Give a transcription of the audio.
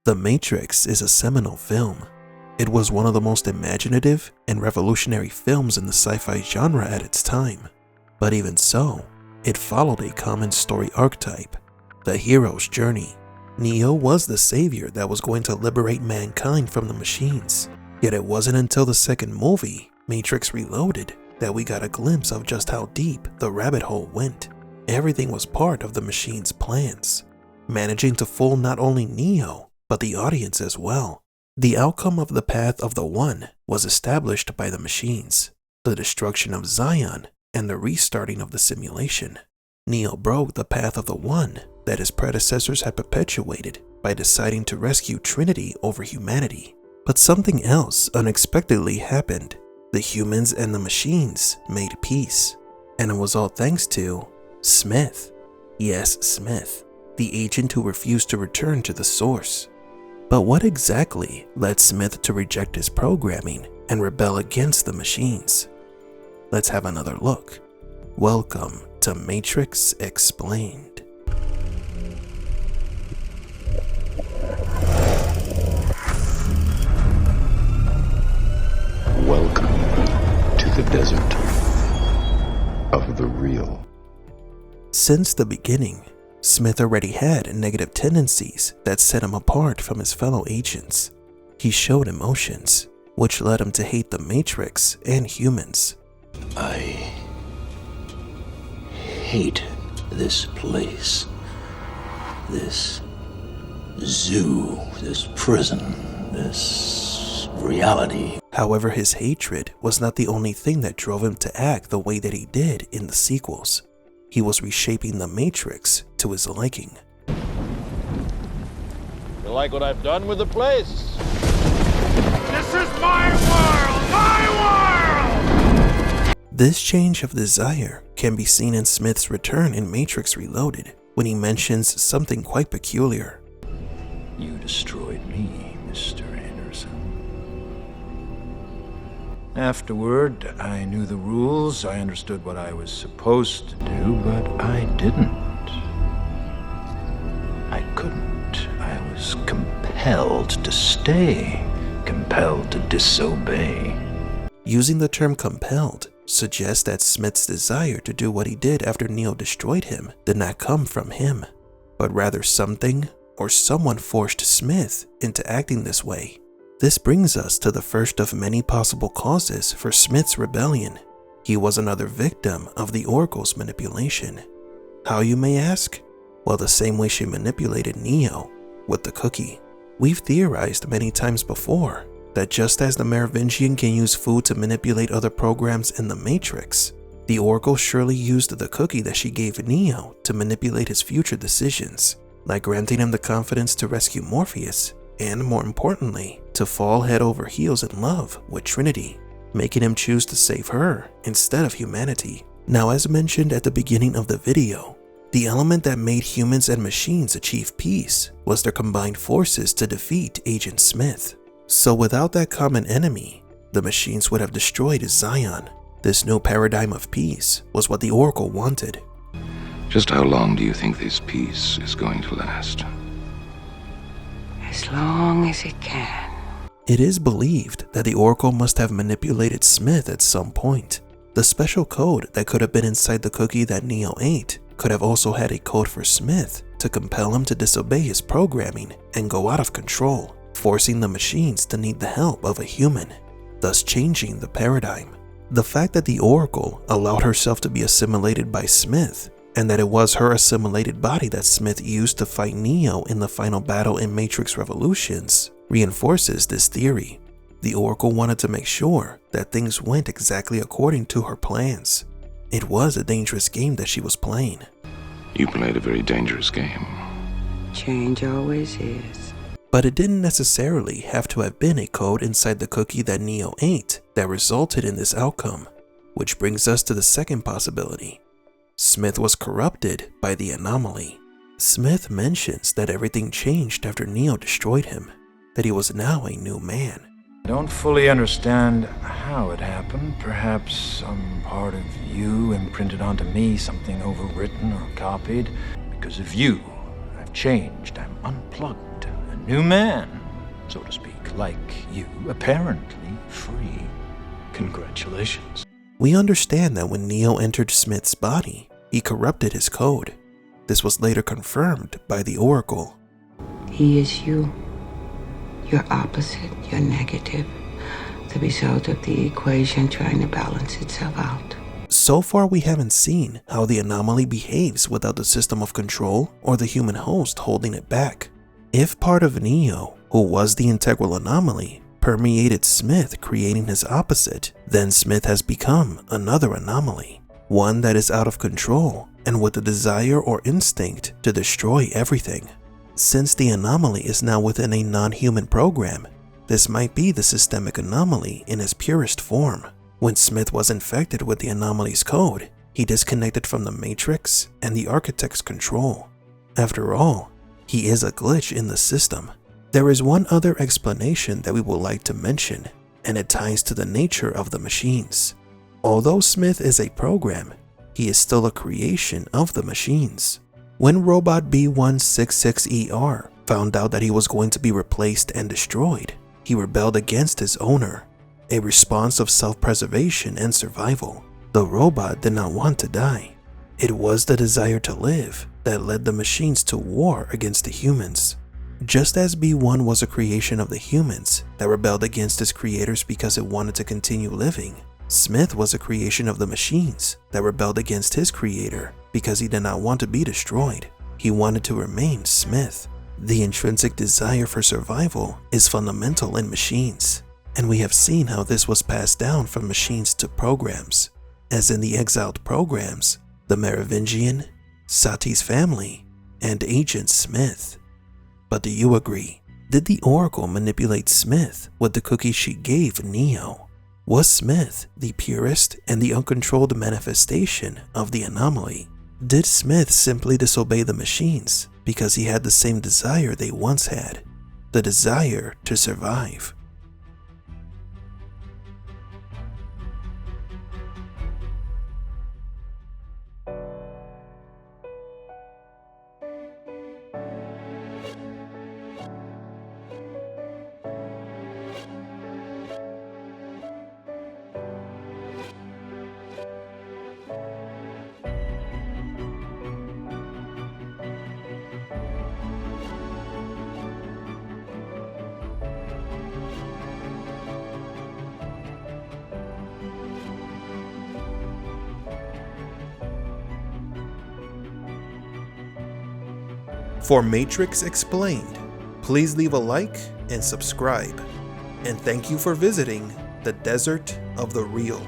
The Matrix is a seminal film. It was one of the most imaginative and revolutionary films in the sci-fi genre at its time. But even so, it followed a common story archetype, the hero's journey. Neo was the savior that was going to liberate mankind from the machines. Yet it wasn't until the second movie, Matrix Reloaded, that we got a glimpse of just how deep the rabbit hole went. Everything was part of the machine's plans, managing to fool not only Neo, but the audience as well. The outcome of the Path of the One was established by the machines, the destruction of Zion and the restarting of the simulation. Neo broke the Path of the One that his predecessors had perpetuated by deciding to rescue Trinity over humanity. But something else unexpectedly happened. The humans and the machines made peace, and it was all thanks to Smith. Yes, Smith, the agent who refused to return to the source. But what exactly led Smith to reject his programming and rebel against the machines? Let's have another look. Welcome to Matrix Explained. Welcome to the desert of the real. Since the beginning, Smith already had negative tendencies that set him apart from his fellow agents. He showed emotions, which led him to hate the Matrix and humans. I hate this place, this zoo, this prison, this reality. However, his hatred was not the only thing that drove him to act the way that he did in the sequels. He was reshaping the Matrix to his liking. You like what I've done with the place? This is my world! My world! This change of desire can be seen in Smith's return in Matrix Reloaded, when he mentions something quite peculiar. You destroyed me, Mr. Anderson. Afterward, I knew the rules, I understood what I was supposed to do, but I didn't. I couldn't. I was compelled to stay, compelled to disobey. Using the term compelled suggests that Smith's desire to do what he did after Neo destroyed him did not come from him, but rather something or someone forced Smith into acting this way. This brings us to the first of many possible causes for Smith's rebellion. He was another victim of the Oracle's manipulation. How, you may ask? Well, the same way she manipulated Neo with the cookie. We've theorized many times before that just as the Merovingian can use food to manipulate other programs in the Matrix, the Oracle surely used the cookie that she gave Neo to manipulate his future decisions, like granting him the confidence to rescue Morpheus, and more importantly, to fall head over heels in love with Trinity, making him choose to save her instead of humanity. Now, as mentioned at the beginning of the video, the element that made humans and machines achieve peace was their combined forces to defeat Agent Smith. So without that common enemy, the machines would have destroyed Zion. This new paradigm of peace was what the Oracle wanted. Just how long do you think this peace is going to last? As long as it can. It is believed that the Oracle must have manipulated Smith at some point. The special code that could have been inside the cookie that Neo ate could have also had a code for Smith to compel him to disobey his programming and go out of control, forcing the machines to need the help of a human, thus changing the paradigm. The fact that the Oracle allowed herself to be assimilated by Smith, and that it was her assimilated body that Smith used to fight Neo in the final battle in Matrix Revolutions, reinforces this theory. The Oracle wanted to make sure that things went exactly according to her plans. It was a dangerous game that she was playing. You played a very dangerous game. Change always is. But it didn't necessarily have to have been a code inside the cookie that Neo ate that resulted in this outcome, which brings us to the second possibility. Smith was corrupted by the anomaly. Smith mentions that everything changed after Neo destroyed him, that he was now a new man. I don't fully understand how it happened. Perhaps some part of you imprinted onto me, something overwritten or copied. Because of you, I've changed. I'm unplugged, a new man, so to speak, like you, apparently free. Congratulations. We understand that when Neo entered Smith's body, he corrupted his code. This was later confirmed by the Oracle. He is you. Your opposite, your negative. The result of the equation trying to balance itself out. So far, we haven't seen how the anomaly behaves without the system of control or the human host holding it back. If part of Neo, who was the integral anomaly, permeated Smith, creating his opposite, then Smith has become another anomaly, one that is out of control and with the desire or instinct to destroy everything. Since the anomaly is now within a non-human program, this might be the systemic anomaly in its purest form. When Smith was infected with the anomaly's code, he disconnected from the Matrix and the Architect's control. After all, he is a glitch in the system. There is one other explanation that we would like to mention, and it ties to the nature of the machines. Although Smith is a program, he is still a creation of the machines. When Robot B166ER found out that he was going to be replaced and destroyed, he rebelled against his owner, a response of self-preservation and survival. The robot did not want to die. It was the desire to live that led the machines to war against the humans. Just as B1 was a creation of the humans that rebelled against its creators because it wanted to continue living, Smith was a creation of the machines that rebelled against his creator because he did not want to be destroyed. He wanted to remain Smith. The intrinsic desire for survival is fundamental in machines, and we have seen how this was passed down from machines to programs, as in the exiled programs, the Merovingian, Sati's family, and Agent Smith. But do you agree? Did the Oracle manipulate Smith with the cookie she gave Neo? Was Smith the purest and the uncontrolled manifestation of the anomaly? Did Smith simply disobey the machines because he had the same desire they once had, the desire to survive? For Matrix Explained, please leave a like and subscribe. And thank you for visiting the Desert of the Real.